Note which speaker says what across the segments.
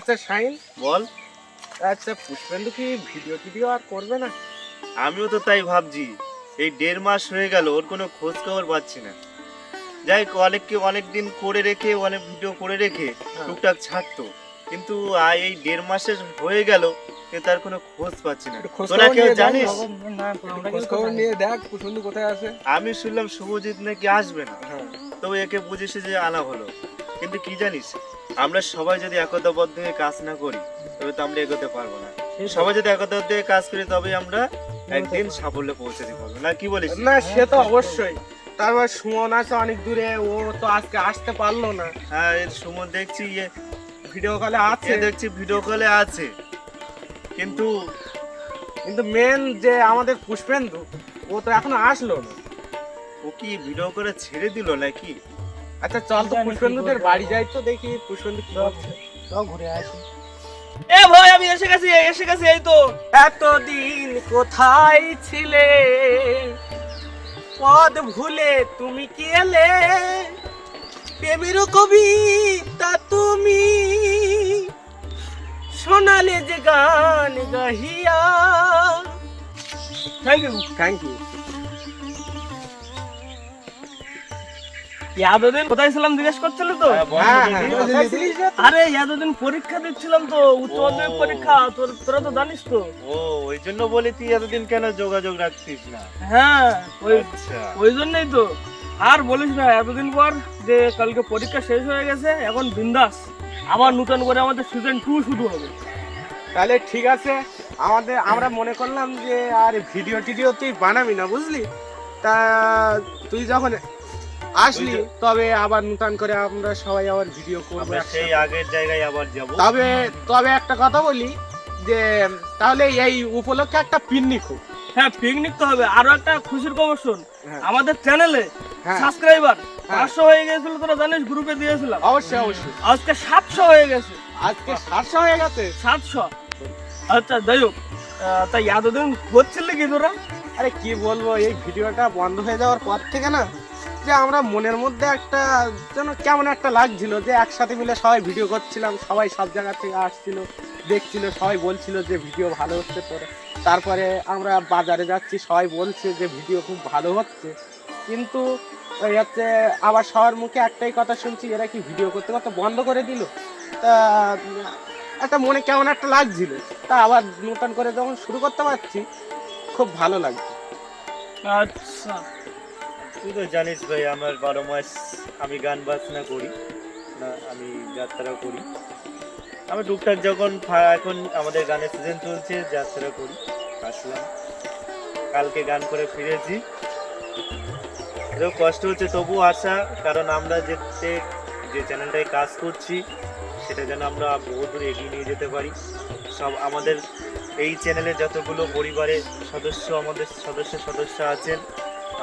Speaker 1: আচ্ছা শাইন,
Speaker 2: বল।
Speaker 1: আচ্ছা পুষ্পেন্দু কি ভিডিও আর করবে না?
Speaker 2: আমিও তো তাই ভাবছি, এই 1.5 মাস হয়ে গেল ওর কোনো খোঁজ খবর পাচ্ছি না। যাই হোক, অনেকদিন করে রেখে, অনেক ভিডিও করে রেখে টুকটাক ছাড়তো, কিন্তু এই 1.5 মাসের হয়ে গেল কিন্তু তার কোনো খোঁজ পাচ্ছি না। তোরা কেউ জানিস?
Speaker 1: খোঁজ খবর নিয়ে দেখ পুষ্পেন্দু কোথায় আছে।
Speaker 2: আমি শুনলাম শুভজিৎ নাকি আসবে না, তো একে বুঝেছে যে আনা হলো। কিন্তু কি জানিস, আমরা সবাই যদি একতাবদ্ধ হয়ে কাজ না করি তবে তো আমরা এগোতে পারবো না। সবাই যদি একতাবদ্ধ হয়ে কাজ করি তবে আমরা একদিন সাফল্যে পৌঁছাতে পারবো, না কি বলিস?
Speaker 1: না সে তো অবশ্যই। তারপর সুমন আছে অনেক দূরে, ও তো আজকে আসতে পারলো না।
Speaker 2: হ্যাঁ, এই সুমন দেখছি
Speaker 1: ভিডিও কলে আছে,
Speaker 2: ভিডিও কলে আছে, কিন্তু
Speaker 1: মেন যে আমাদের পুষ্পেন্দু ও তো এখনো আসলো না।
Speaker 2: ও কি ভিডিও করে ছেড়ে দিল নাকি?
Speaker 1: আচ্ছা চল তো পুষ্পেন্দুদের বাড়ি যাই, তো দেখি পুষ্পেন্দু কি করছে।
Speaker 3: চল ঘুরে আসি।
Speaker 4: এ ভাই আমি এসে গেছি এই তো।
Speaker 1: এতদিন কোথায় ছিলে, পদ ভুলে তুমি কি এলে, প্রেমের কবিতা তুমি শোনালে যে গান গাহিয়া।
Speaker 4: Thank you. এতদিন কোথায় ছিলাম জিজ্ঞেস করছিল তো? আরে এতদিন পরীক্ষা দিচ্ছিলাম তো, উচ্চ মাধ্যমিক পরীক্ষা। তোরা তো জানিস তো।
Speaker 2: ও, ওই জন্য বলি তুই এতদিন কেন যোগাযোগ রাখছিস না?
Speaker 4: হ্যাঁ,
Speaker 2: আচ্ছা,
Speaker 4: ওই জন্যই তো। আর বলিস না, এতদিন পর যে কালকে পরীক্ষা শেষ হয়ে গেছে, এখন বিন্দাস আবার নতুন করে আমাদের সিজন 2 শুরু হবে।
Speaker 1: তাহলে ঠিক আছে, আমরা মনে করলাম যে আর ভিডিও তুই বানাবি না, বুঝলি? তা তুই যখন আসলি তবে আবার নতুন করে আমরা সবাই আবার ভিডিও করবো,
Speaker 2: আমরা সেই আগের জায়গায় আবার যাব।
Speaker 1: তবে একটা কথা বলি যে তাহলে এই উপলক্ষে একটা পিকনিক হোক।
Speaker 4: হ্যাঁ, পিকনিক তো হবে। আরো একটা খুশির খবর শোন,
Speaker 1: হ্যাঁ।
Speaker 4: আমাদের চ্যানেলে
Speaker 1: হ্যাঁ।
Speaker 4: সাবস্ক্রাইবার
Speaker 1: হ্যাঁ।
Speaker 4: 500 হয়ে গেছিল, তোরা জানিস, গ্রুপে দিয়েছিলাম।
Speaker 1: অবশ্যই
Speaker 4: আজকে 700 হয়ে গেছে।
Speaker 1: আজকে 700 হয়ে গেছে।
Speaker 4: 700। আচ্ছা যাই হোক, তাই এতদিন করছিলি কি তোরা?
Speaker 1: আরে কি বলবো, এই ভিডিওটা বন্ধ হয়ে যাওয়ার পর থেকে না, যে আমরা মনের মধ্যে একটা যেন কেমন একটা লাগছিল যে একসাথে মিলে সবাই ভিডিও করছিলাম, সবাই সব জায়গা থেকে আসছিল, দেখছিল, সবাই বলছিল যে ভিডিও ভালো হচ্ছে তোর। তারপরে আমরা বাজারে যাচ্ছি, সবাই বলছে যে ভিডিও খুব ভালো হচ্ছে, কিন্তু ওই হচ্ছে আবার সবার মুখে একটাই কথা শুনছি, এরা কি ভিডিও করতে করতে বন্ধ করে দিল। তা একটা মনে কেমন একটা লাগছিল, তা আবার নতুন করে যখন শুরু করতে পারছি খুব ভালো লাগছে।
Speaker 4: আচ্ছা,
Speaker 2: তুই তো জানিস ভাই, আমার 12 মাস আমি গান বাজনা করি না, আমি যাত্রা করি। আমি টুকটাক যখন এখন আমাদের গানের সিজন চলছে, যাত্রা করি। আসলাম কালকে গান করে ফিরেছি, এত কষ্ট হচ্ছে তবু আসা, কারণ আমরা যে চ্যানেলটায় কাজ করছি সেটা যেন আমরা বহু দূর এগিয়ে নিয়ে যেতে পারি। সব আমাদের এই চ্যানেলে যতগুলো পরিবারের সদস্য আছেন,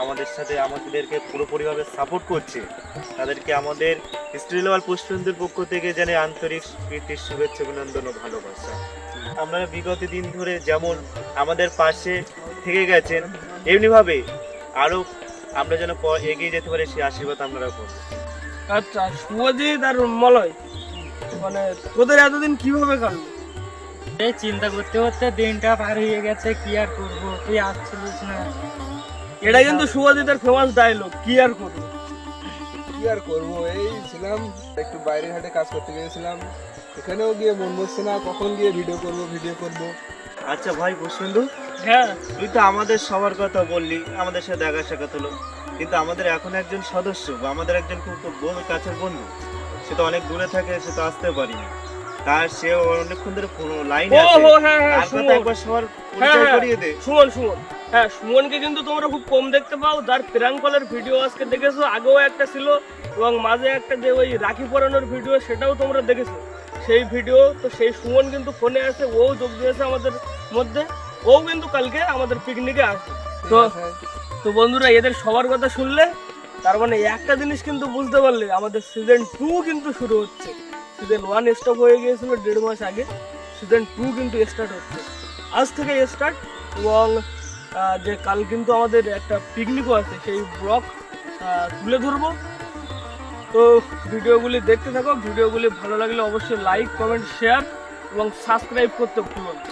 Speaker 2: আমাদের সাথে আমাদেরকে পুরোপুরিভাবে সাপোর্ট করছে, তাদেরকে আমাদের স্ট্রি লেভেল পুষ্পেন্দুর পক্ষ থেকে জানে আন্তরিক প্রীতির শুভেচ্ছা, অভিনন্দন ও ভালোবাসা। আপনারা বিগত দিন ধরে যেমন আমাদের পাশে থেকে গেছেন, এমনিভাবে আরও আমরা যেন এগিয়ে যেতে পারি, সেই আশীর্বাদ আপনারা করবো।
Speaker 4: আচ্ছা, শুভজিৎ আর মলয়, মানে তোদের এতদিন কিভাবে কাটলো?
Speaker 3: এই চিন্তা করতে করতে দিনটা পার হয়ে গেছে, কি আর করবো, তুই আসছিলিস না।
Speaker 4: এটা কিন্তু শুভজিতের ফেমাস ডায়লগ, কি আর করবো।
Speaker 5: কি আর করবো, এই ছিলাম একটু বাইরের হাটে কাজ করতে গিয়েছিলাম, এখানেও গিয়ে মন বসছে না, কখন গিয়ে ভিডিও করব।
Speaker 2: আচ্ছা ভাই পুষ্পেন্দু,
Speaker 4: হ্যাঁ,
Speaker 2: তুই তো আমাদের সবার কথা বললি, আমাদের সাথে দেখা সাক্ষাৎ হলো, কিন্তু আমাদের এখন একজন সদস্য বা আমাদের একজন খুব কাছের বন্ধু, সে তো অনেক দূরে থাকে, সে তো আসতে পারিনি। তার সে অনেকক্ষণ ধরে লাইনে আছে, তার কথা একবার সবার পরিচয় করিয়ে দে।
Speaker 4: সুমন। হ্যাঁ, সুমনকে কিন্তু তোমরা খুব কম দেখতে পাও, যার প্র্যাঙ্ক কলের ভিডিও আজকে দেখেছো, আগেও একটা ছিল, এবং মাঝে একটা যে ওই রাখি পরানোর ভিডিও সেটাও তোমরা দেখেছো। সেই ভিডিও তো সেই সুমন কিন্তু ফোনে আছে, ও যোগ দিয়েছে আমাদের মধ্যে, ও কিন্তু কালকে আমাদের পিকনিকে আসবে। তো বন্ধুরা, এদের সবার কথা শুনলে তার মানে একটা জিনিস কিন্তু বুঝতে পারলে, আমাদের সিজন 2 কিন্তু শুরু হচ্ছে। সিজন 1 স্টপ হয়ে গিয়েছিল 1.5 মাস আগে, সিজন 2 কিন্তু স্টার্ট হচ্ছে, আজ থেকে স্টার্ট। এবং যে কাল কিন্তু আমাদের একটা পিকনিকও আছে, সেই ব্লগ তুলে ধরবো। তো ভিডিওগুলি দেখতে থাকো, ভিডিওগুলি ভালো লাগলে অবশ্যই লাইক কমেন্ট শেয়ার এবং সাবস্ক্রাইব করতে ভুলো না।